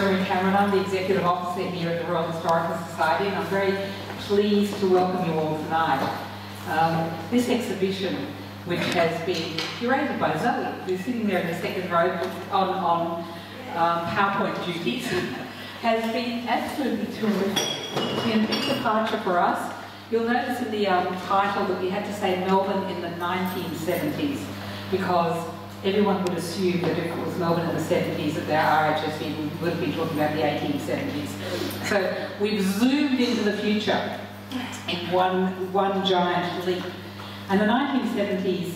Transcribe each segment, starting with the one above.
Cameron. I'm the Executive Officer here at the Royal Historical Society, and I'm very pleased to welcome you all tonight. This exhibition, which has been curated by Zoe, who's sitting there in the second row on PowerPoint duties, has been absolutely terrific. It's been a big departure for us. You'll notice in the title that we had to say Melbourne in the 1970s, because everyone would assume that if it was Melbourne in the 70s that our RHSV would be talking about the 1870s. So we've zoomed into the future in one giant leap. And the 1970s,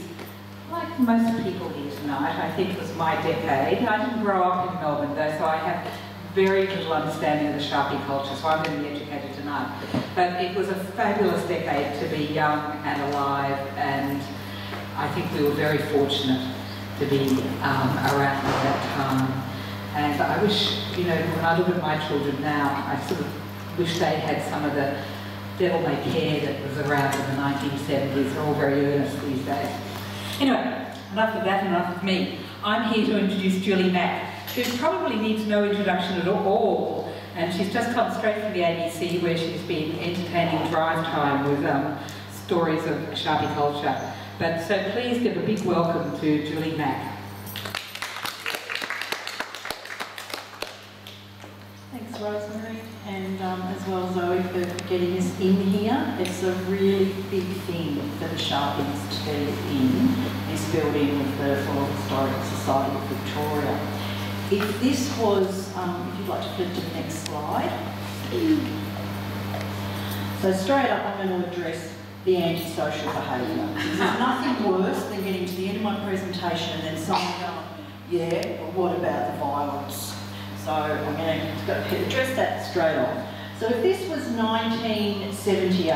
like most people here tonight, I think was my decade. I didn't grow up in Melbourne though, so I have very little understanding of the Sharpie culture, so I'm going to be educated tonight. But it was a fabulous decade to be young and alive, and I think we were very fortunate to be around at that time. And I wish, you know, when I look at my children now, I sort of wish they had some of the devil may care that was around in the 1970s. They're all very earnest these days. Anyway, enough of that, enough of me. I'm here to introduce Julie Mack, who probably needs no introduction at all, and she's just come straight from the ABC, where she's been entertaining drive time with stories of Sharpie culture. But so please give a big welcome to Julie Mack. Thanks, Rosemary, and as well Zoe for getting us in here. It's a really big thing for the Sharpies to be in this building with the Royal Historical Society of Victoria. If this was, if you'd like to flip to the next slide. So straight up I'm going to address the antisocial behaviour. There's nothing worse than getting to the end of my presentation and then someone going, yeah, well, what about the violence? So I'm going to address that straight on. So if this was 1978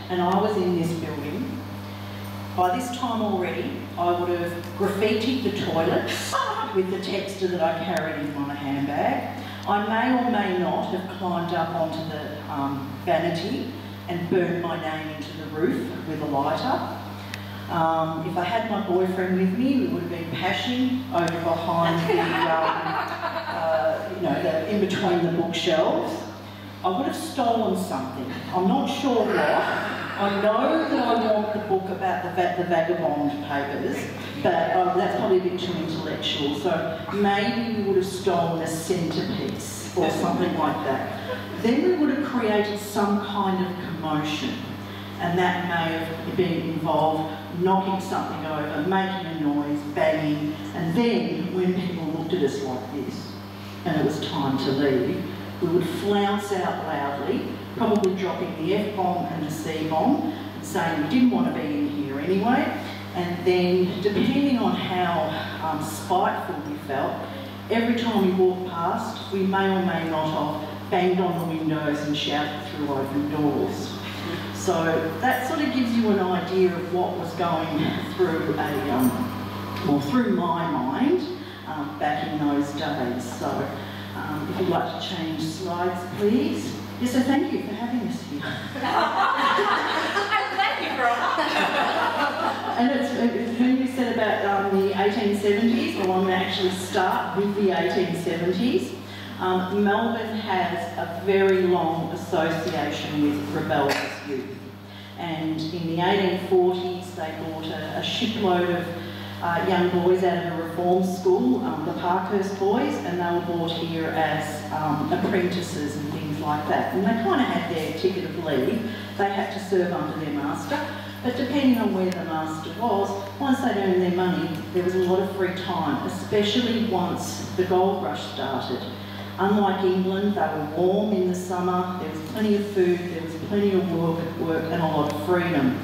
and I was in this building, by this time already I would have graffitied the toilets with the texture that I carried in my handbag. I may or may not have climbed up onto the vanity and burned my name into the roof with a lighter. If I had my boyfriend with me, we would have been pashing over behind the, you know, in between the bookshelves. I would have stolen something. I'm not sure what. I know that I want the book about the vagabond papers, but that's probably a bit too intellectual. So maybe we would have stolen a centrepiece or something like that. Then we would have created some kind of commotion, and that may have been involved knocking something over, making a noise, banging, and then when people looked at us like this and it was time to leave, we would flounce out loudly, probably dropping the F-bomb and the C-bomb, saying we didn't want to be in here anyway, and then depending on how spiteful we felt, every time we walked past, we may or may not have banged on the windows and shouted through open doors. So that sort of gives you an idea of what was going through through my mind back in those days. So if you'd like to change slides, please. Yes, so thank you for having us here. Thank you for And it's when you said about the 1870s, well, I'm going to actually start with the 1870s. Melbourne has a very long association with rebellious youth. And in the 1840s, they brought a shipload of young boys out of a reform school, the Parkhurst boys, and they were brought here as apprentices and things like that. And they kind of had their ticket of leave. They had to serve under their master. But depending on where the master was, once they'd earned their money, there was a lot of free time, especially once the gold rush started. Unlike England, they were warm in the summer, there was plenty of food, there was plenty of work and a lot of freedom.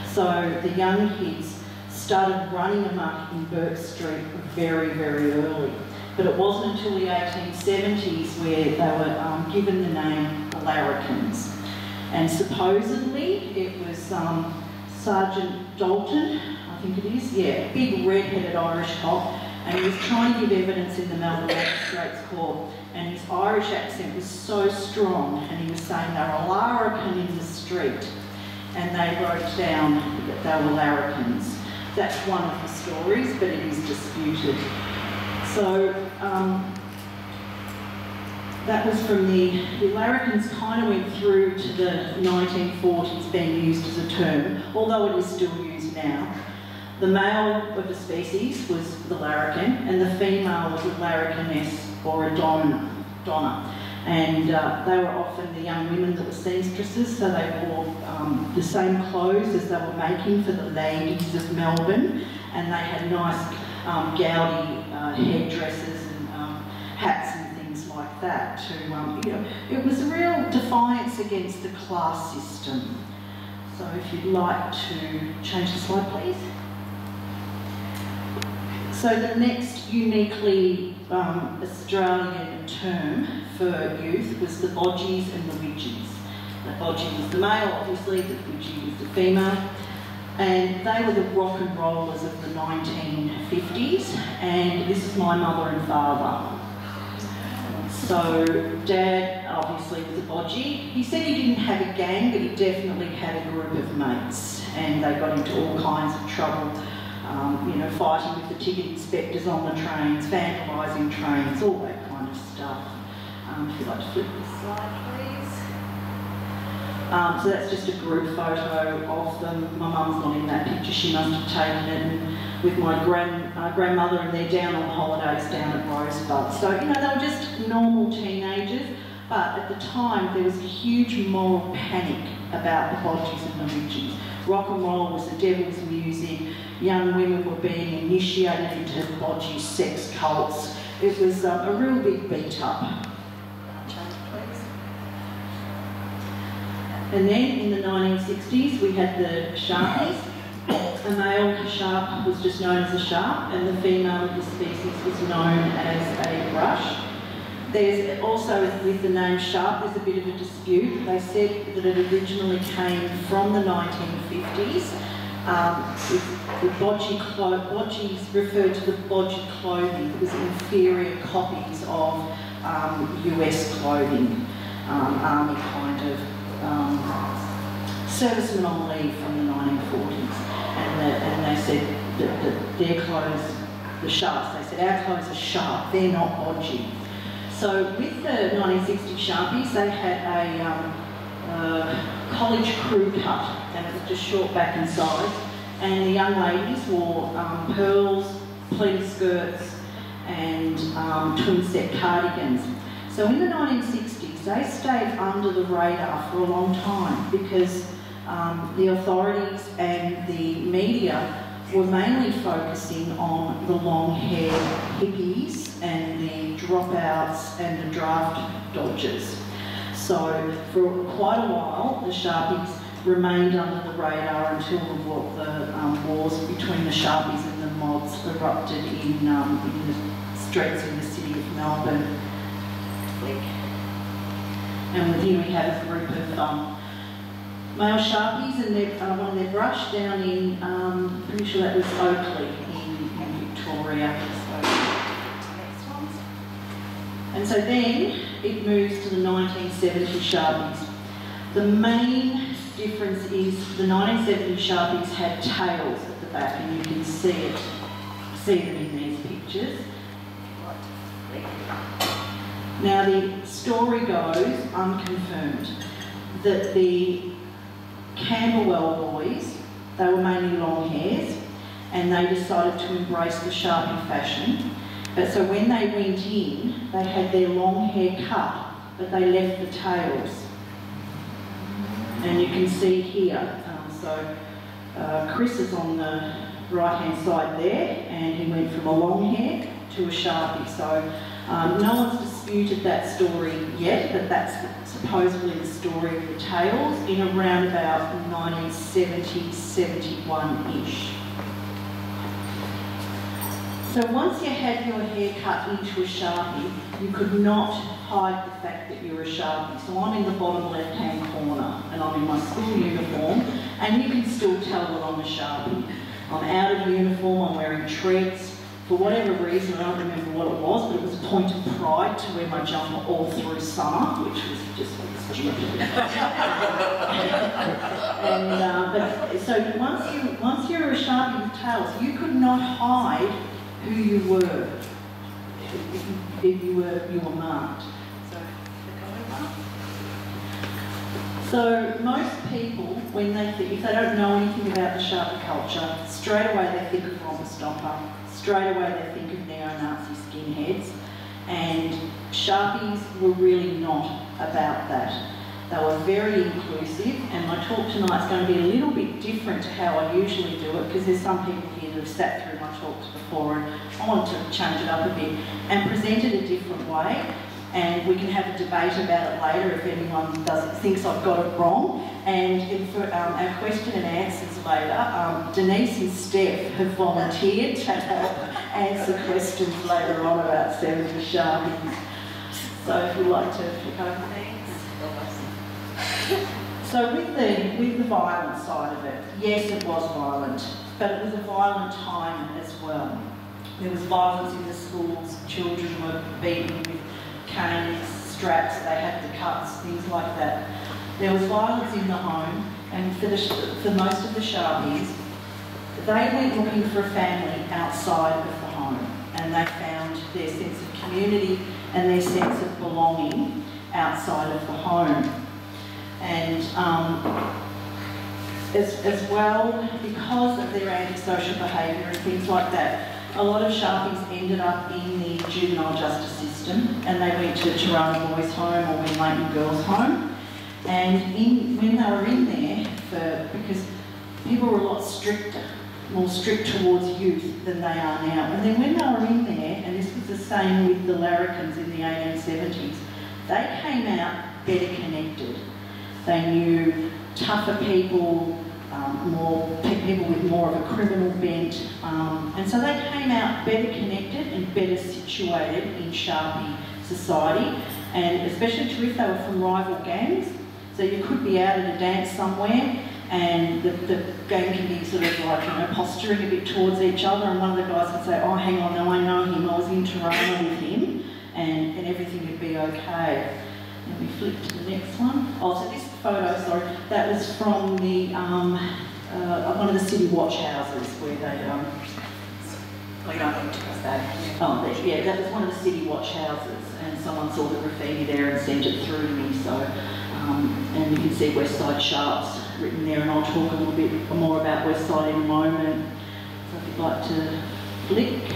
So the young kids started running amok in Burke Street very, very early. But it wasn't until the 1870s where they were given the name the Larrikins. And supposedly it was Sergeant Dalton, I think it is, yeah, big red-headed Irish cop, and he was trying to give evidence in the Melbourne Magistrates Court, and his Irish accent was so strong, and he was saying they were a larrikin in the street, and they wrote down that they were larrikins. That's one of the stories, but it is disputed. So that was from the larrikins kind of went through to the 1940s being used as a term, although it is still used now. The male of the species was the larrikin, and the female was a larrikiness or a donna. And they were often the young women that were seamstresses, so they wore the same clothes as they were making for the ladies of Melbourne, and they had nice gaudy headdresses and hats and things like that. It was a real defiance against the class system. So if you'd like to change the slide, please. So the next uniquely Australian term for youth was the bodgies and the widgies. The bodgie was the male, obviously, the widgie was the female, and they were the rock and rollers of the 1950s, and this is my mother and father. So Dad obviously was a bodgie. He said he didn't have a gang, but he definitely had a group of mates, and they got into all kinds of trouble. Fighting with the ticket inspectors on the trains, vandalising trains, all that kind of stuff. If you'd like to flip this slide, please. So that's just a group photo of them. My mum's not in that picture, she must have taken it, and with my grandmother, and they're down on holidays down at Rosebud. So, they were just normal teenagers, but at the time there was a huge moral panic about the bodgies and the widgies. Rock and roll was the devil's music. Young women were being initiated into bodgy sex cults. It was a real big beat up. Change, please. And then in the 1960s we had the Sharpies. A male sharp was just known as a sharp, and the female of the species was known as a brush. There's also, with the name sharp, there's a bit of a dispute. They said that it originally came from the 1950s. The bodgies referred to the bodgy clothing. It was inferior copies of US clothing, army kind of servicemen on leave from the 1940s. And they said that their clothes, the sharps, they said our clothes are sharp, they're not bodgy. So with the 1960 Sharpies, they had a college crew cut, and it was just short back in size. And the young ladies wore pearls, pleated skirts, and twin set cardigans. So in the 1960s, they stayed under the radar for a long time because the authorities and the media were mainly focusing on the long-haired hippies and the dropouts and the draft dodgers. So for quite a while, the Sharpies remained under the radar until the wars between the Sharpies and the mods erupted in the streets in the city of Melbourne. And here we have a group of male Sharpies and one of their brush down in, pretty sure that was Oakley in Victoria. So, next one. And so then it moves to the 1970 Sharpies. The main difference is the 1970 Sharpies had tails at the back, and you can see them in these pictures. Now the story goes, unconfirmed, that the Camberwell boys, they were mainly long hairs, and they decided to embrace the Sharpie fashion. But so when they went in, they had their long hair cut, but they left the tails. And you can see here, Chris is on the right-hand side there, and he went from a long hair to a Sharpie. So no one's disputed that story yet, but that's supposedly the story of the tails in around about 1970, 71-ish. So once you had your hair cut into a Sharpie, you could not hide the fact that you're a Sharpie. So I'm in the bottom left-hand corner, and I'm in my school uniform, and you can still tell that I'm a Sharpie. I'm out of uniform, I'm wearing treads. For whatever reason, I don't remember what it was, but it was a point of pride to wear my jumper all through summer, which was just stupid. So once you're a Sharpie with tails, you could not hide who you were if you were marked. So So most people, when they think, if they don't know anything about the Sharpie culture, straight away they think of romper stomper, straight away they think of neo-Nazi skinheads, and Sharpies were really not about that. They were very inclusive, and my talk tonight is going to be a little bit different to how I usually do it, because there's some people here that have sat through my talks before, and I want to change it up a bit and present it a different way. And we can have a debate about it later if anyone thinks I've got it wrong. And for our question and answers later, Denise and Steph have volunteered to help answer questions later on about 70 Sharpies. So if you'd like to flick over these. So with the violent side of it, yes, it was violent, but it was a violent time as well. There was violence in the schools, children were beaten with canes, straps, they had the cuts, things like that. There was violence in the home, and for most of the Sharpies, they went looking for a family outside of the home, and they found their sense of community and their sense of belonging outside of the home. And as well, because of their antisocial behaviour and things like that, a lot of Sharpies ended up in the juvenile justice system, and they went to Tirana Boys Home or Leighton Girls Home. And when they were in there, because people were a lot stricter, more strict towards youth than they are now. And then when they were in there, and this was the same with the larrikins in the 1870s, they came out better connected. They knew tougher people, people with more of a criminal bent, and so they came out better connected and better situated in Sharpie society, and especially too if they were from rival gangs. So you could be out at a dance somewhere, and the gang can be sort of like, you know, posturing a bit towards each other, and one of the guys would say, oh, hang on, no, I know him, I was in Tirana with him, and everything would be okay. Let me flip to the next one. Oh, so this photo, sorry, that was from the one of the city watch houses where they yeah, that was one of the city watch houses, and someone saw the graffiti there and sent it through to me. So, and you can see West Side Sharps written there, and I'll talk a little bit more about West Side in a moment. So if you'd like to flick.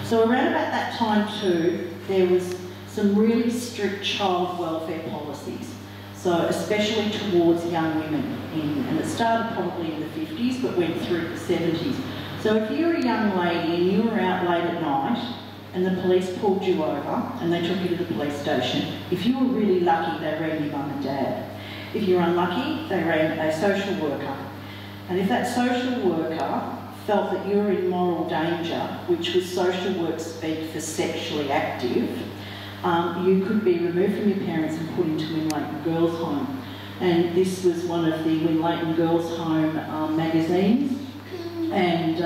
So around about that time too, there was some really strict child welfare policies. So especially towards young women, and it started probably in the 50s but went through the 70s. So if you were a young lady and you were out late at night and the police pulled you over and they took you to the police station, if you were really lucky they rang your mum and dad. If you were unlucky they rang a social worker. And if that social worker felt that you were in moral danger, which was social work speak for sexually active, you could be removed from your parents and put into Win Leighton Girls Home. And this was one of the Win Leighton Girls Home magazines, and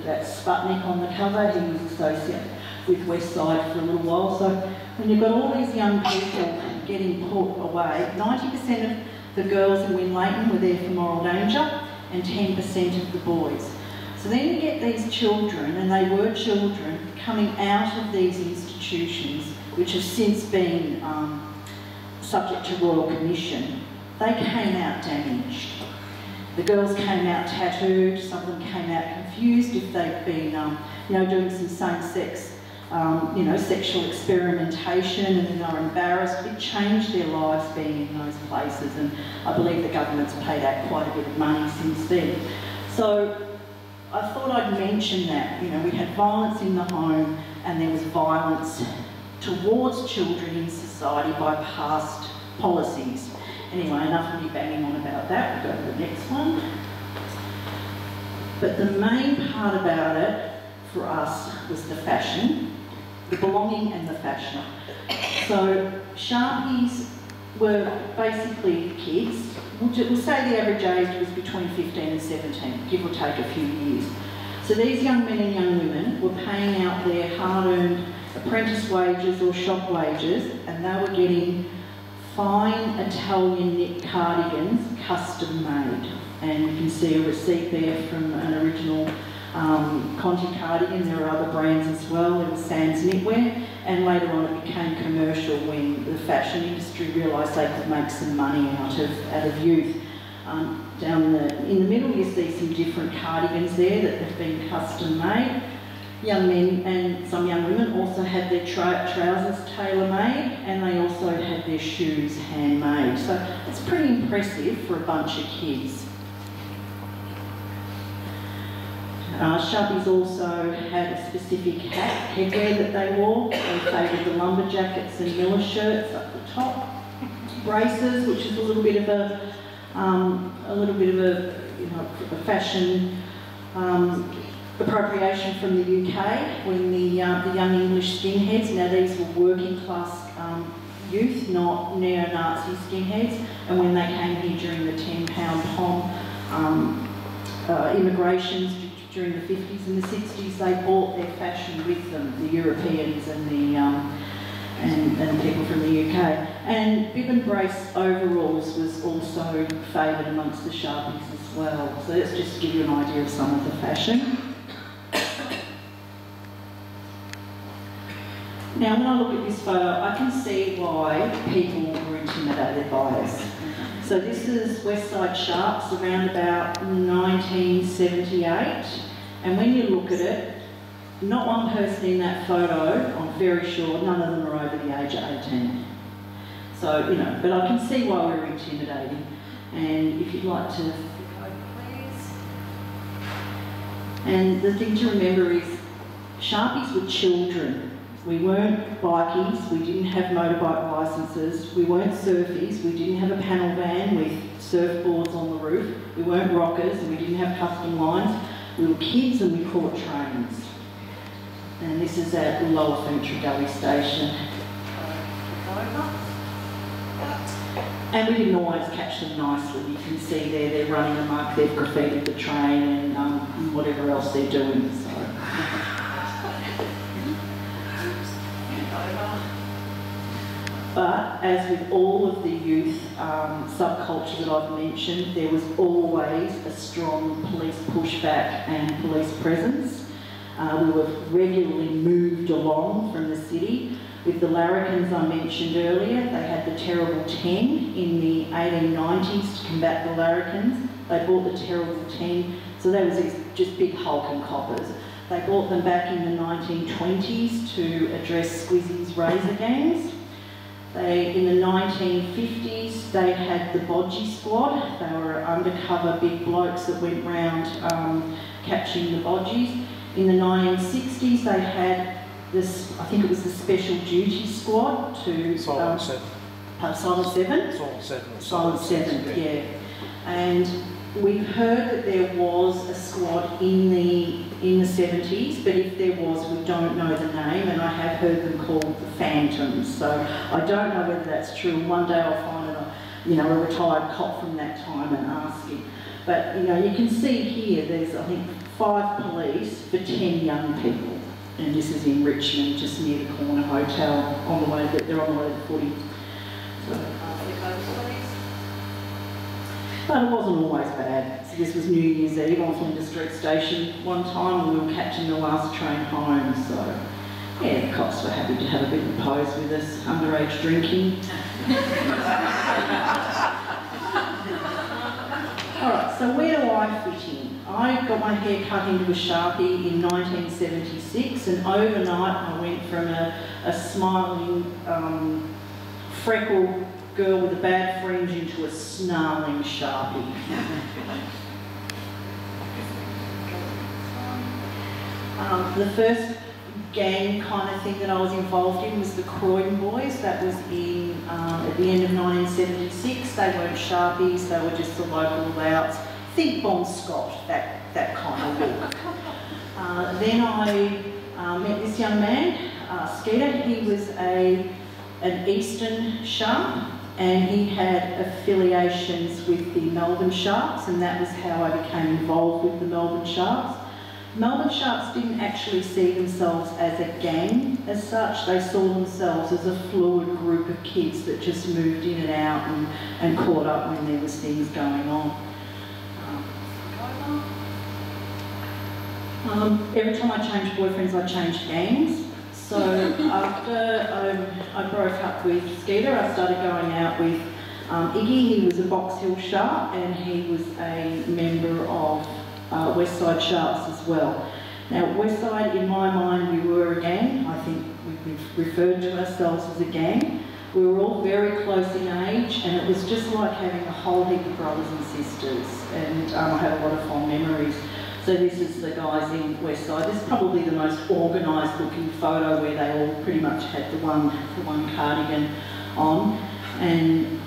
that's Sputnik on the cover. He was associated with West Side for a little while. So when you've got all these young people getting put away, 90% of the girls in Win Leighton were there for moral danger, and 10% of the boys. So then you get these children, and they were children, coming out of these institutions, which have since been subject to Royal Commission. They came out damaged. The girls came out tattooed, some of them came out confused if they'd been doing some same-sex sexual experimentation, and then they were embarrassed. It changed their lives being in those places, and I believe the government's paid out quite a bit of money since then. So I thought I'd mention that. We had violence in the home, and there was violence towards children in society by past policies. Anyway, enough of me banging on about that. We'll go to the next one. But the main part about it for us was the fashion, the belonging and the fashion. So Sharpies were basically kids. We'll say the average age was between 15 and 17, give or take a few years. So these young men and young women were paying out their hard-earned apprentice wages or shop wages, and they were getting fine Italian knit cardigans, custom made. And you can see a receipt there from an original Conti cardigan. There are other brands as well. There was Sam's Knitwear, and later on it became commercial when the fashion industry realised they could make some money out of youth. In the middle you see some different cardigans there that have been custom made. Young men and some young women also had their trousers tailor-made, and they also had their shoes handmade. So it's pretty impressive for a bunch of kids. Sharpies also had a specific headwear that they wore. They favoured the lumberjackets and miller shirts up the top. Braces, which is a little bit of a fashion appropriation from the UK when the young English skinheads, now these were working class youth, not neo-Nazi skinheads, and when they came here during the £10 POM immigrations during the 50s and the 60s, they brought their fashion with them, the Europeans and the and people from the UK. And bib and brace overalls was also favoured amongst the Sharpies as well. So let's just give you an idea of some of the fashion. Now when I look at this photo, I can see why people were intimidated by us. So this is West Side Sharps around about 1978, and when you look at it, not one person in that photo, I'm very sure, none of them are over the age of 18. So, you know, but I can see why we were intimidating. And if you'd like to, please. And the thing to remember is, Sharpies were children. We weren't bikies, we didn't have motorbike licences, we weren't surfies, we didn't have a panel van with surfboards on the roof, we weren't rockers, and we didn't have custom lines. We were kids and we caught trains. And this is at Lower Ferntree Gully Station. And we didn't always catch them nicely. You can see there, they're running amok, they've graffitied the train and whatever else they're doing. So. But as with all of the youth subculture that I've mentioned, there was always a strong police pushback and police presence. We were regularly moved along from the city. With the larrikins I mentioned earlier, they had the Terrible 10 in the 1890s to combat the larrikins. They bought the Terrible 10, so they was these just big hulking coppers. They brought them back in the 1920s to address Squizzy's razor gangs. In the 1950s, they had the Bodgy Squad. They were undercover big blokes that went round catching the bodgies. In the 1960s, they had this, I think it was the Special Duty Squad to... Silent 7. Silent 7? Silent 7. Silent 7, yeah. And we've heard that there was a squad in the 70s, but if there was, we don't know the name, and I have heard them called the Phantoms. So I don't know whether that's true. One day I'll find a retired cop from that time and ask him. But you can see here, there's I think 5 police for 10 young people, and this is in Richmond, just near the Corner Hotel. They're on the way to the footy. So, but it wasn't always bad. So this was New Year's Eve on Flinders Street Station one time, and we were catching the last train home. So yeah, the cops were happy to have a bit of a pose with us, underage drinking. Alright, so where do I fit in? I got my hair cut into a Sharpie in 1976, and overnight I went from a smiling, freckled girl with a bad fringe into a snarling Sharpie. The first gang kind of thing that I was involved in was the Croydon Boys. That was in at the end of 1976. They weren't Sharpies, they were just the local louts. Think Bon Scott, that kind of look. Then I met this young man, Skeeter. He was an Eastern Sharp, and he had affiliations with the Melbourne Sharps, and that was how I became involved with the Melbourne Sharps. Melbourne Sharps didn't actually see themselves as a gang as such. They saw themselves as a fluid group of kids that just moved in and out and caught up when there was things going on. Every time I changed boyfriends, I changed gangs. So after I broke up with Skeeter, I started going out with Iggy. He was a Box Hill Sharp and he was a member of West Side Sharps as well. Now, West Side, in my mind, we were a gang. I think we referred to ourselves as a gang. We were all very close in age, and it was just like having a whole heap of brothers and sisters, and I had a lot of fond memories. So this is the guys in West Side. This is probably the most organised looking photo where they all pretty much had the one cardigan on. And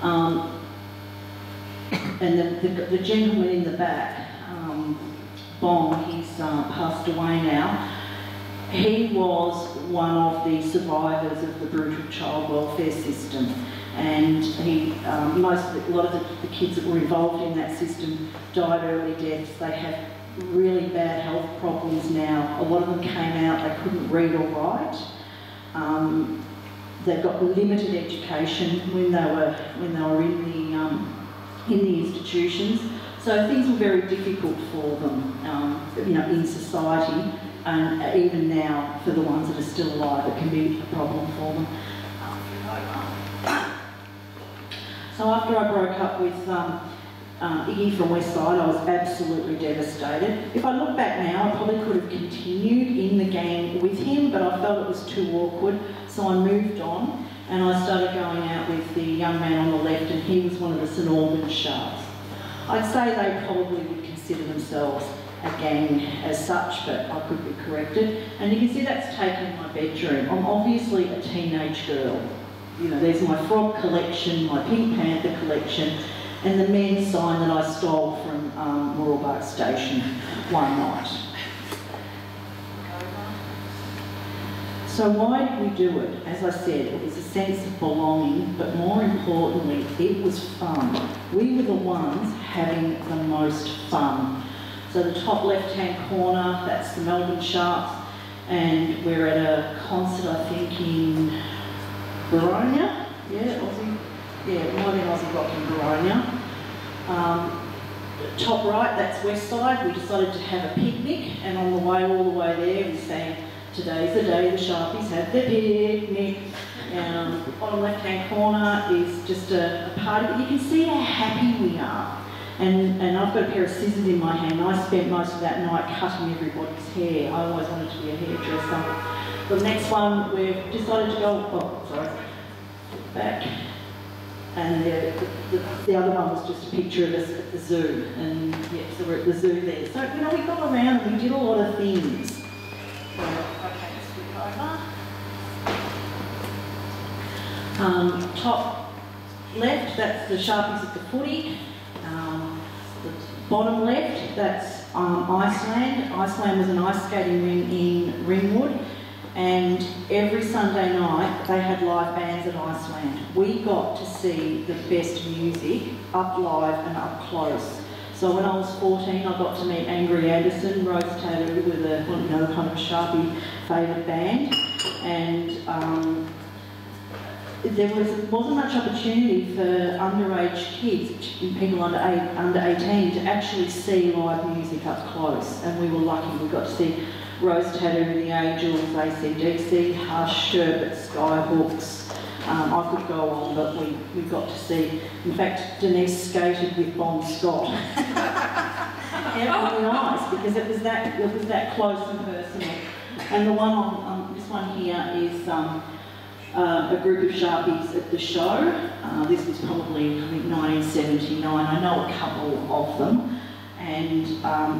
the gentleman in the back, Bong, he's passed away now. He was one of the survivors of the brutal child welfare system, and a lot of the kids that were involved in that system died early deaths. They have really bad health problems now. A lot of them came out, they couldn't read or write. They've got limited education when they were in the institutions. So things were very difficult for them, in society, and even now for the ones that are still alive, it can be a problem for them. So after I broke up with Iggy from West Side, I was absolutely devastated. If I look back now, I probably could have continued in the gang with him, but I felt it was too awkward, so I moved on and I started going out with the young man on the left, and he was one of the St Albans Sharps. I'd say they probably would consider themselves a gang as such, but I could be corrected. And you can see that's taken my bedroom. I'm obviously a teenage girl. There's my frog collection, my Pink Panther collection, and the men's sign that I stole from Mooroolbark Station one night. So why did we do it? As I said, it was a sense of belonging, but more importantly, it was fun. We were the ones having the most fun. So the top left-hand corner, that's the Melbourne Sharps, and we're at a concert, I think, in Boronia. Yeah, Aussie. Yeah, it might be Aussie Rock in Boronia. Top right, that's West Side. We decided to have a picnic, and on the way, all the way there, we sang, "Today's the day the Sharpies have their picnic." Bottom left-hand corner is just a party, but you can see how happy we are. And I've got a pair of scissors in my hand. I spent most of that night cutting everybody's hair. I always wanted to be a hairdresser. The next one, we've decided to go, back. And the other one was just a picture of us at the zoo. And yeah, so we're at the zoo there. So, we got around and we did a lot of things. So, okay, let's flip over. Top left, that's the Sharpies at the footy. The bottom left, that's Iceland. Iceland was an ice skating ring in Ringwood, and every Sunday night they had live bands at Iceland. We got to see the best music up live and up close. So when I was 14, I got to meet Angry Anderson, Rose Tattoo with another kind of a Sharpie favourite band, and there wasn't much opportunity for underage kids, people under 18, to actually see live music up close, and we were lucky. We got to see Rose Tattoo and the Angels, AC/DC, Hush, Sherbet, Skyhooks. I could go on, but we got to see. In fact, Denise skated with Bon Scott out on the ice because it was that close and personal. And the one on this one here is a group of Sharpies at the show. This was probably, I think, 1979. I know a couple of them. And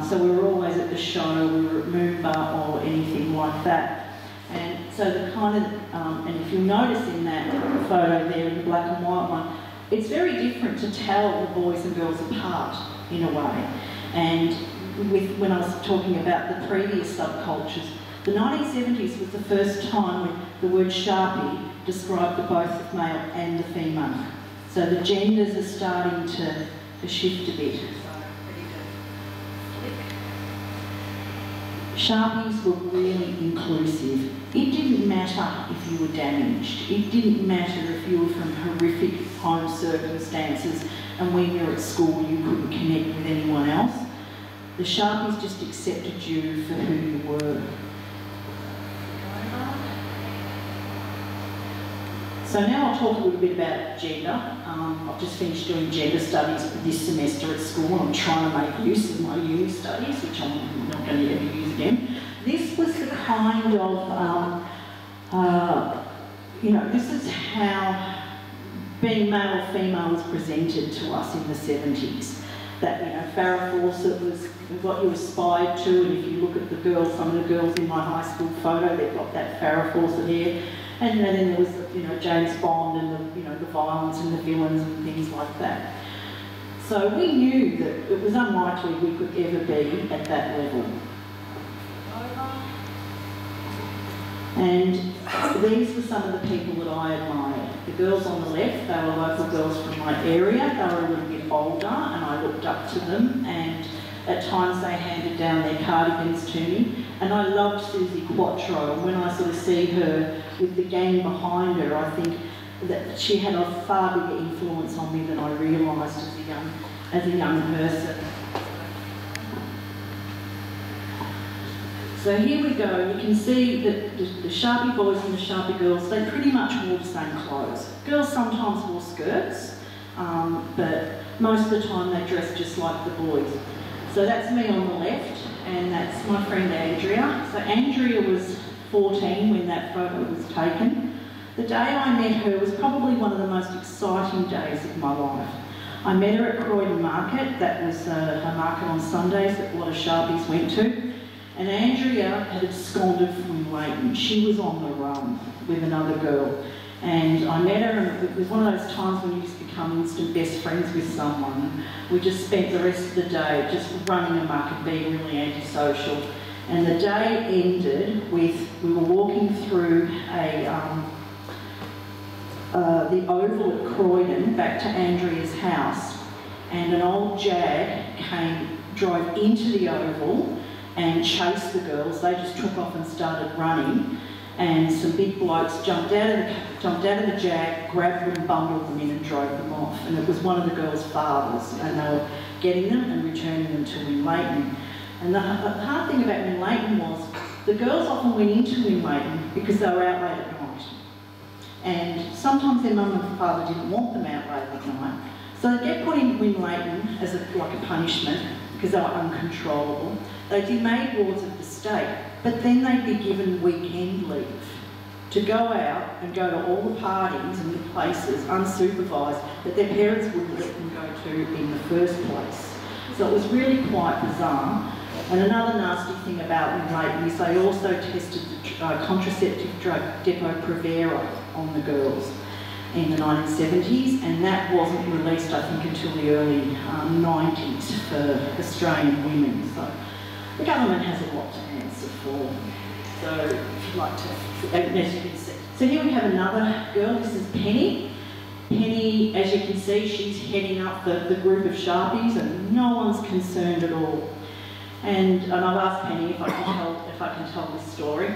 so we were always at the show, we were at Moomba or anything like that. And so the kind of, and if you'll notice in that photo there, in the black and white one, it's very different to tell the boys and girls apart in a way. And when I was talking about the previous subcultures, the 1970s was the first time when the word Sharpie described the both the male and the female. So the genders are starting to shift a bit. Sharpies were really inclusive. It didn't matter if you were damaged. It didn't matter if you were from horrific home circumstances and when you're at school you couldn't connect with anyone else. The Sharpies just accepted you for who you were. So now I'll talk a little bit about gender. I've just finished doing gender studies this semester at school. I'm trying to make use of my uni studies, which I'm not going to ever use again. This was the kind of, this is how being male or female was presented to us in the 70s. That, Farrah Fawcett was what you aspired to, and if you look at the girls, some of the girls in my high school photo, they've got that Farrah Fawcett hair. And then there was, James Bond and the violence and the villains and things like that. So we knew that it was unlikely we could ever be at that level. And these were some of the people that I admired. The girls on the left, they were local girls from my area. They were a little bit older, and I looked up to them, and at times they handed down their cardigans to me. And I loved Susie Quattro, and when I sort of see her with the gang behind her, I think that she had a far bigger influence on me than I realised as a young person. So here we go. You can see that the Sharpie boys and the Sharpie girls, they pretty much wore the same clothes. Girls sometimes wore skirts, but most of the time they dressed just like the boys. So that's me on the left, and that's my friend Andrea. So Andrea was 14 when that photo was taken. The day I met her was probably one of the most exciting days of my life. I met her at Croydon Market. That was her market on Sundays that a lot of Sharpies went to. And Andrea had absconded from Leighton. She was on the run with another girl. And I met her, and it was one of those times when you just become instant best friends with someone. We just spent the rest of the day just running amok and being really antisocial. And the day ended with, we were walking through the oval at Croydon back to Andrea's house, and an old Jag drove into the oval and chased the girls. They just took off and started running, and some big blokes jumped out of the Jag, grabbed them, bundled them in and drove them off. And it was one of the girls' fathers, and they were getting them and returning them to Win Leighton. And the hard thing about Win Leighton was the girls often went into Win Leighton because they were out late at night. And sometimes their mum and father didn't want them out late at night. So they'd get put in Win Leighton as like a punishment because they were uncontrollable. They'd be made wards of the state, but then they'd be given weekend leave to go out and go to all the parties and the places unsupervised that their parents wouldn't let them go to in the first place. So it was really quite bizarre. And another nasty thing about Win Leighton is they also tested the contraceptive drug Depo-Provera on the girls in the 1970s, and that wasn't released, I think, until the early 90s for Australian women. So the government has a lot to answer for. So if you'd like to, as you can see. So here we have another girl. This is Penny. Penny, as you can see, she's heading up the group of Sharpies, and no one's concerned at all. And I've asked Penny if I can tell this story,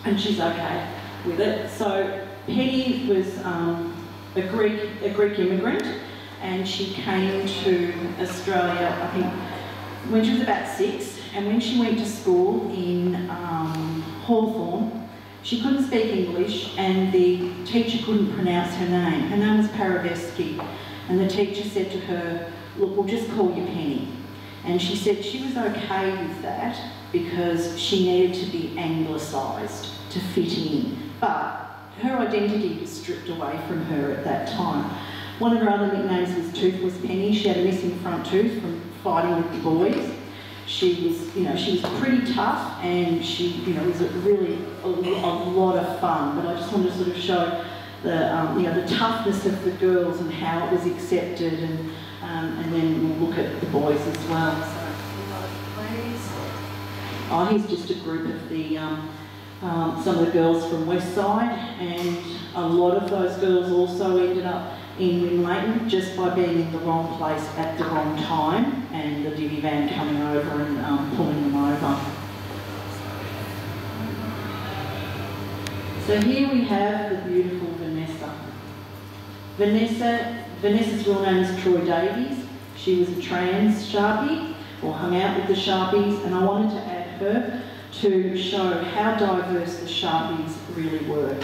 and she's okay with it. So Penny was a Greek immigrant, and she came to Australia, I think, when she was about 6. And when she went to school in Hawthorn, she couldn't speak English, and the teacher couldn't pronounce her name. Her name was Paravesky, and the teacher said to her, "Look, we'll just call you Penny." And she said she was okay with that because she needed to be anglicised to fit in. But her identity was stripped away from her at that time. One of her other nicknames was Toothless Penny. She had a missing front tooth from fighting with the boys. She was pretty tough, and she, was really a lot of fun. But I just wanted to sort of show the toughness of the girls and how it was accepted, and then we'll look at the boys as well. So, please. Oh, here's just a group of the some of the girls from Westside, and a lot of those girls also ended up in Win Leighton just by being in the wrong place at the wrong time, and the divvy van coming over and pulling them over. So here we have the beautiful Vanessa. Vanessa's real name is Troy Davies. She was a trans Sharpie. or hung out with the Sharpies, and I wanted to add her to show how diverse the Sharpies really were.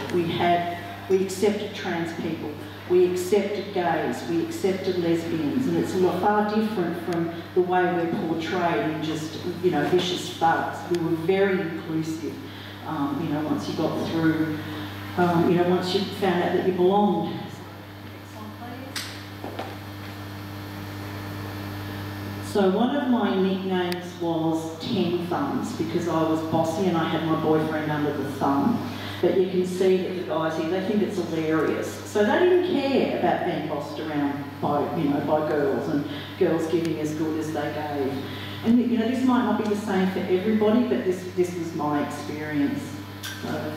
We accepted trans people, we accepted gays, we accepted lesbians, and it's far different from the way we're portrayed in just, you know, vicious thugs. We were very inclusive, you know, once you got through, you know, once you found out that you belonged. So one of my nicknames was 10 Thumbs because I was bossy and I had my boyfriend under the thumb. But you can see that the guys here, they think it's hilarious. So they didn't care about being bossed around by, you know, by girls and girls giving as good as they gave. And you know, this might not be the same for everybody, but this was my experience. So.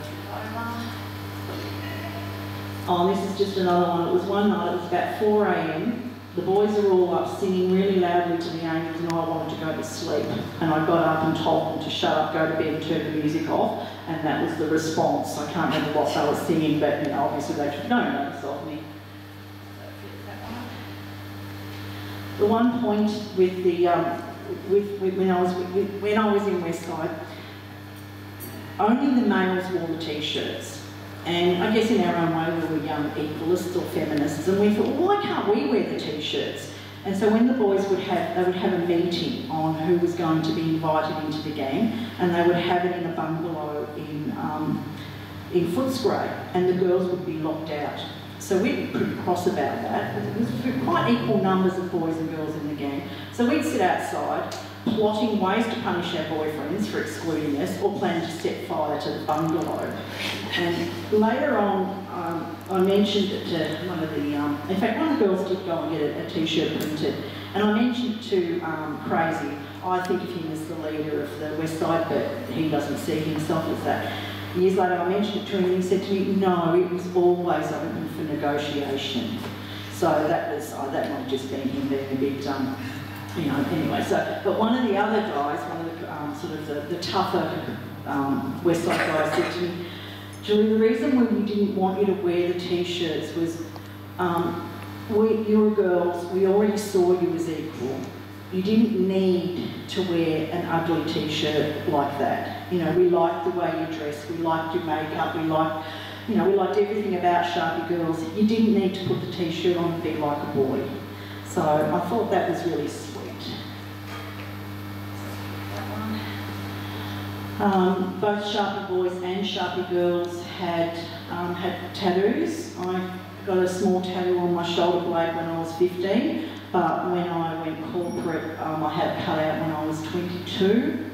Oh, this is just another one. It was one night, it was about 4 AM. The boys are all up singing really loudly to the angels and I wanted to go to sleep. And I got up and told them to shut up, go to bed and turn the music off. And that was the response. I can't remember what they were singing, but you know, obviously they took no notice of me. The one point with the, when I was in Westside, only the males wore the t-shirts. And I guess in our own way we were young equalists or feminists, and we thought, well, why can't we wear the t-shirts? And so when the boys would have a meeting on who was going to be invited into the gang, and they would have it in a bungalow in Footscray, and the girls would be locked out. So we'd be pretty cross about that. There was quite equal numbers of boys and girls in the gang. So we'd sit outside, plotting ways to punish our boyfriends for excluding us, or planning to set fire to the bungalow. And later on, I mentioned it to one of the, in fact, one of the girls did go and get a t-shirt printed, and I mentioned to Crazy, I think of him as the leader of the West Side, but he doesn't see himself as that. Years later, I mentioned it to him, and he said to me, no, it was always open for negotiation. So that was, that might have just been him being a bit, you know, anyway. So, but one of the other guys, one of the sort of the tougher West Side guys said to me, Julie, the reason we didn't want you to wear the t-shirts was you were girls, we already saw you as equal. You didn't need to wear an ugly t-shirt like that. You know, we liked the way you dressed, we liked your makeup, we liked, you know, we liked everything about Sharpie girls. You didn't need to put the t-shirt on and be like a boy. So I thought that was really sweet. Both Sharpie boys and Sharpie girls had tattoos. I got a small tattoo on my shoulder blade when I was 15, but when I went corporate, I had it cut out when I was 22.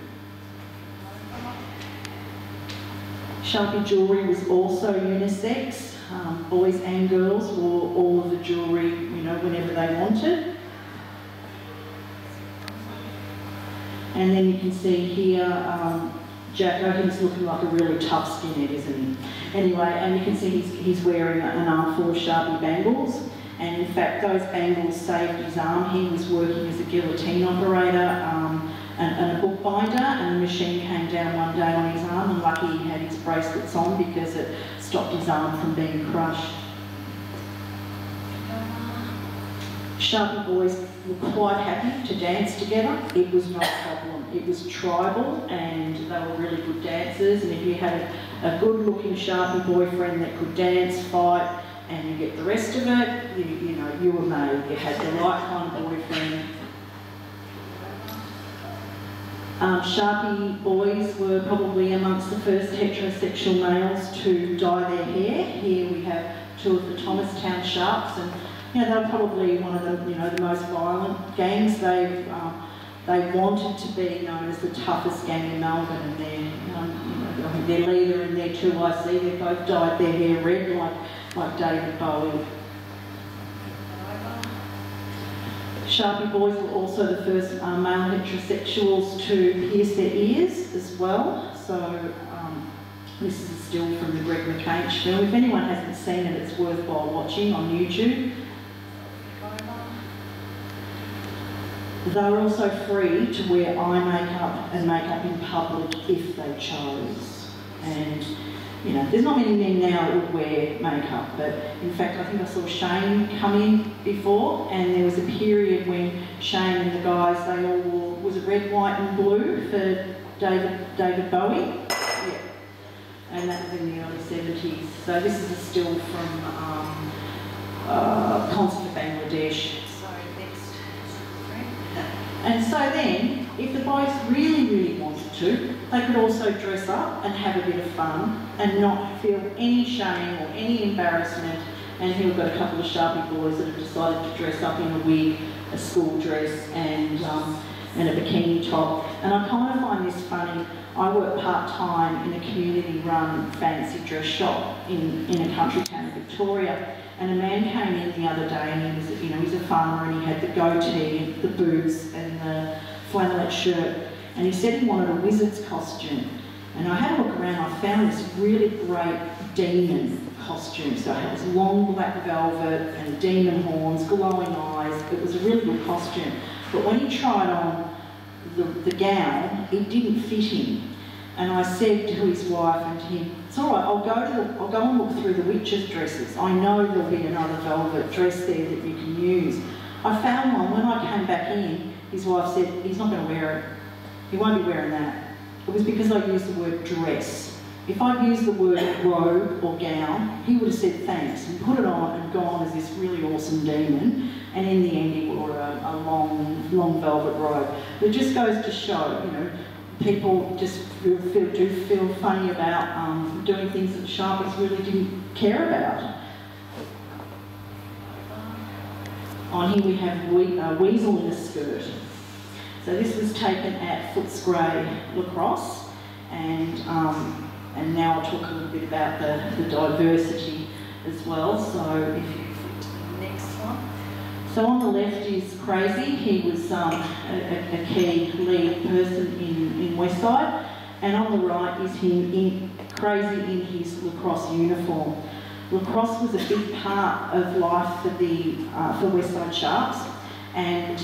Sharpie jewellery was also unisex. Boys and girls wore all of the jewellery, you know, whenever they wanted. And then you can see here, Jack O'Higgins looking like a really tough skinhead, isn't he? Anyway, and you can see he's wearing an armful of Sharpie bangles. And in fact, those bangles saved his arm. He was working as a guillotine operator and a bookbinder, and the machine came down one day on his arm, and lucky he had his bracelets on because it stopped his arm from being crushed. Sharpie boys were quite happy to dance together. It was no problem. It was tribal and they were really good dancers, and if you had a good-looking Sharpie boyfriend that could dance, fight, and you get the rest of it, you know, you were made. You had the right kind of boyfriend. Sharpie boys were probably amongst the first heterosexual males to dye their hair. Here we have two of the Thomastown Sharps, and you know, they were probably one of the, you know, the most violent gangs. They wanted to be known as the toughest gang in Melbourne, and I think their leader and their 2IC, they both dyed their hair red like David Bowie. Sharpie boys were also the first male heterosexuals to pierce their ears as well. So this is a still from the Greg McCage film. If anyone hasn't seen it, it's worthwhile watching on YouTube. They were also free to wear eye makeup and makeup in public if they chose. And you know, there's not many men now that would wear makeup, but in fact I think I saw Shane come in before, and there was a period when Shane and the guys, they all wore, was it red, white and blue for David Bowie? Yeah. And that was in the early 70s. So this is a still from Concert for Bangladesh. So next. And so then, if the boys really wanted to, they could also dress up and have a bit of fun and not feel any shame or any embarrassment. And here we've got a couple of Sharpie boys that have decided to dress up in a wig, a school dress and a bikini top. And I kind of find this funny. I work part-time in a community-run fancy dress shop in a country town in Victoria. And a man came in the other day, and he was, you know, he's a farmer, and he had the goatee, the boots, and the flannelette shirt. And he said he wanted a wizard's costume. And I had a look around, I found this really great demon costume. So it had this long black velvet and demon horns, glowing eyes. It was a really good costume. But when he tried on the gown, it didn't fit him. And I said to his wife and to him, it's all right, I'll go and look through the witches' dresses. I know there'll be another velvet dress there that you can use. I found one. When I came back in, his wife said, he's not going to wear it. He won't be wearing that. It was because I used the word dress. If I'd used the word robe or gown, he would have said thanks and put it on and gone as this really awesome demon. And in the end, he wore a long velvet robe. But it just goes to show, you know, people just do feel funny about doing things that the Sharpies really didn't care about. On here we have Weasel in a skirt. So this was taken at Footscray Lacrosse, and now I'll talk a little bit about the diversity as well. So if you flip to the next one. So on the left is Crazy. He was a key lead person in Westside, and on the right is him Crazy in his lacrosse uniform. Lacrosse was a big part of life for Westside Sharks, and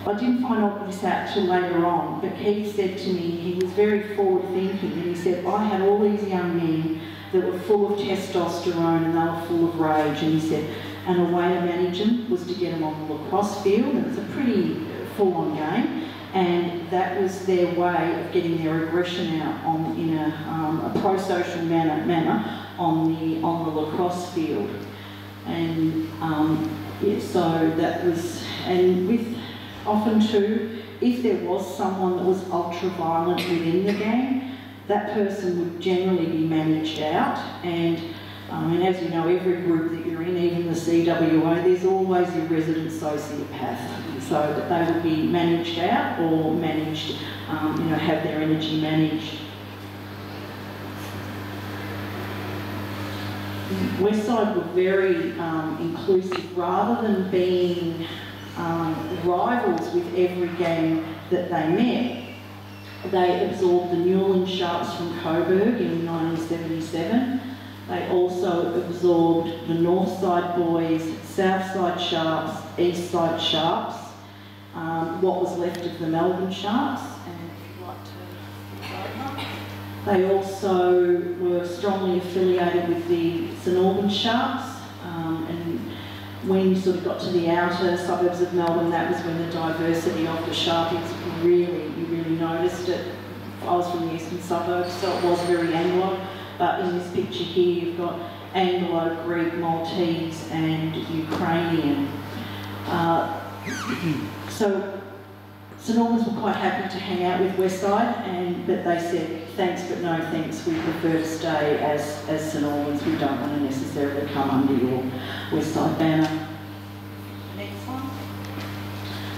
I didn't find all this out till later on, but Keith said to me, he was very forward thinking, and he said, I had all these young men that were full of testosterone and they were full of rage, and he said, and a way to manage them was to get them on the lacrosse field, and it's a pretty full-on game, and that was their way of getting their aggression out in a pro-social manner on the lacrosse field. And yeah, so that was, and with often too, if there was someone that was ultra-violent within the gang, that person would generally be managed out. And as you know, every group that you're in, even the CWA, there's always your resident sociopath, so that they would be managed out or managed, you know, have their energy managed. Westside were very inclusive, rather than being rivals with every gang that they met. They absorbed the Newland Sharps from Coburg in 1977. They also absorbed the Northside Boys, Southside Sharps, Eastside Sharps, what was left of the Melbourne Sharps. And if you'd like to, they also were strongly affiliated with the St Albans Sharps, and when you sort of got to the outer suburbs of Melbourne, that was when the diversity of the Sharpies you really noticed it. I was from the eastern suburbs, so it was very Anglo, but in this picture here you've got Anglo, Greek, Maltese and Ukrainian. So St Albans were quite happy to hang out with Westside, but they said, thanks but no thanks, we prefer to stay as St Albans, we don't want to necessarily come under your Westside banner. Next one.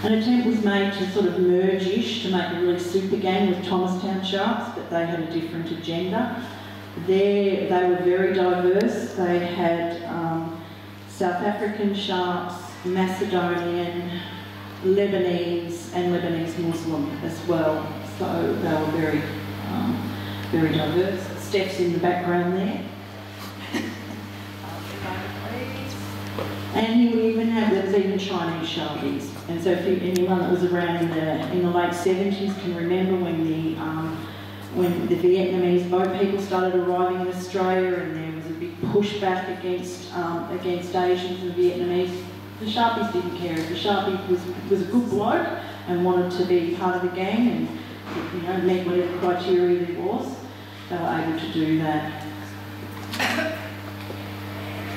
An attempt was made to sort of merge-ish, to make a really super gang with Thomastown Sharks, but they had a different agenda. They were very diverse. They had South African Sharks, Macedonian, Lebanese and Lebanese Muslim as well. So they were very, very diverse. Steph's in the background there. And you even have, there's even Chinese Sharpies. And so if anyone that was around in the late 70s can remember when when the Vietnamese boat people started arriving in Australia, and there was a big pushback against Asians and Vietnamese, the Sharpies didn't care. If the Sharpie was a good bloke and wanted to be part of the gang and, you know, meet whatever criteria there was, they were able to do that.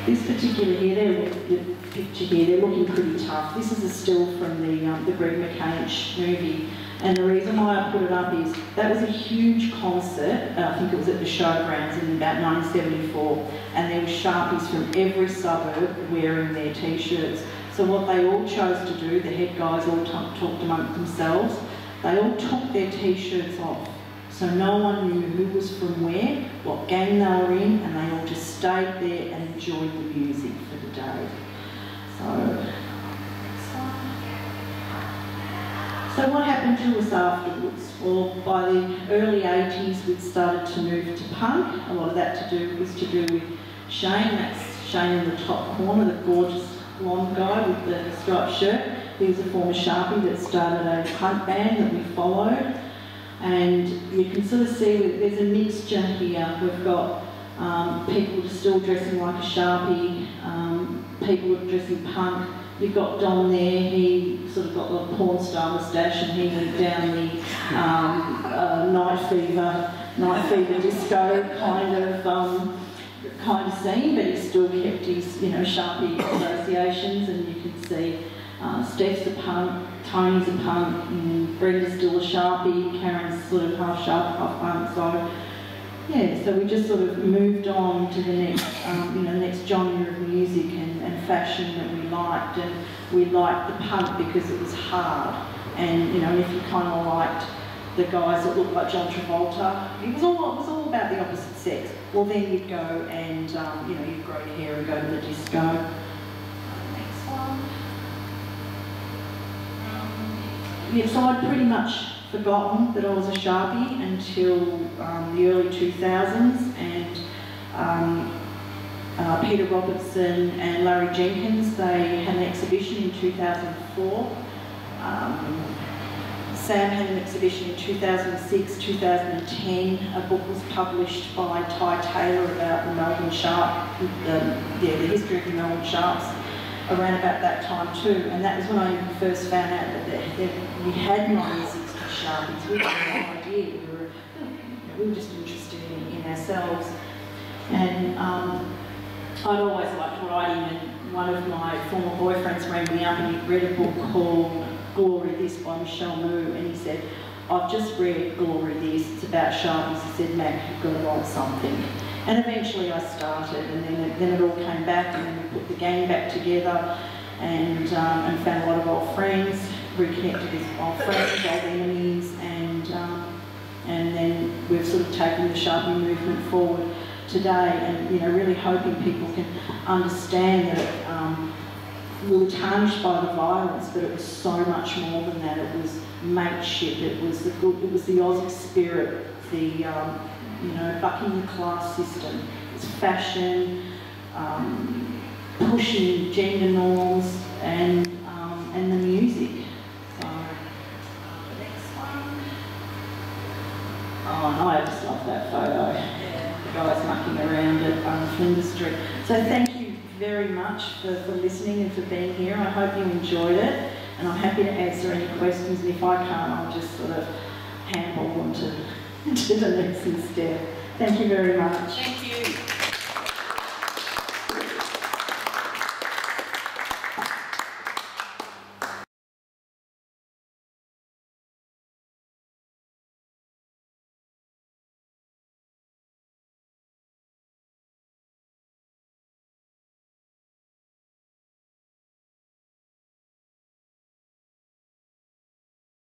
This particular here, the picture here, they're looking pretty tough. This is a still from the Greg McCann movie. And the reason why I put it up is that was a huge concert. I think it was at the Showgrounds in about 1974, and there were Sharpies from every suburb wearing their T-shirts. So what they all chose to do, the head guys all talked amongst themselves, they all took their T-shirts off. So no one knew who was from where, what gang they were in, and they all just stayed there and enjoyed the music for the day. So what happened to us afterwards? Well, by the early 80s, we'd started to move to punk. A lot of that was to do with Shane. That's Shane in the top corner, the gorgeous blonde guy with the striped shirt. He was a former Sharpie that started a punk band that we followed. And you can sort of see that there's a mixture here. We've got people still dressing like a Sharpie, people dressing punk. You've got Don there, he sort of got the porn star moustache, and he went down the night fever disco kind of scene, but he still kept his, you know, Sharpie associations, and you can see Steph's a punk, Tony's a punk, and Brenda's still a Sharpie, Karen's sort of half Sharpie, half punk, so yeah, so we just sort of moved on to the next, next genre of music and fashion that we liked, and we liked the punk because it was hard, and you know, if you kind of liked the guys that looked like John Travolta, it was all about the opposite sex. Well, then you'd go and you'd grow your hair and go to the disco. Next one. Yeah, so I'd pretty much forgotten that I was a Sharpie until the early 2000s, and Peter Robertson and Larry Jenkins, they had an exhibition in 2004. Sam had an exhibition in 2006, 2010. A book was published by Ty Taylor about the Melbourne Sharp, the history of the Melbourne Sharps, around about that time too. And that was when I first found out that we had 1960 Sharpies. We had no idea. We were just interested in ourselves. And I'd always liked writing, and one of my former boyfriends rang me up and he'd read a book called Glory This by Michelle Moo, and he said, I've just read Glory This, it's about Sharpies. He said, Mac, you've got to write something. And eventually I started, and then it all came back, and then we put the gang back together, and found a lot of old friends, reconnected with old friends, old enemies, and then we've sort of taken the Sharpie movement forward today, and really hoping people can understand that we were tarnished by the violence, but it was so much more than that. It was mateship, it was the Aussie spirit, the bucking the class system, it's fashion, pushing gender norms, and the music. So, the next one. Oh, and I just love that photo. The guys mucking around at Flinders Street. So thank you very much for listening and for being here. I hope you enjoyed it, and I'm happy to answer any questions, and if I can't, I'll just sort of handball them to the next step. Thank you very much. Thank you.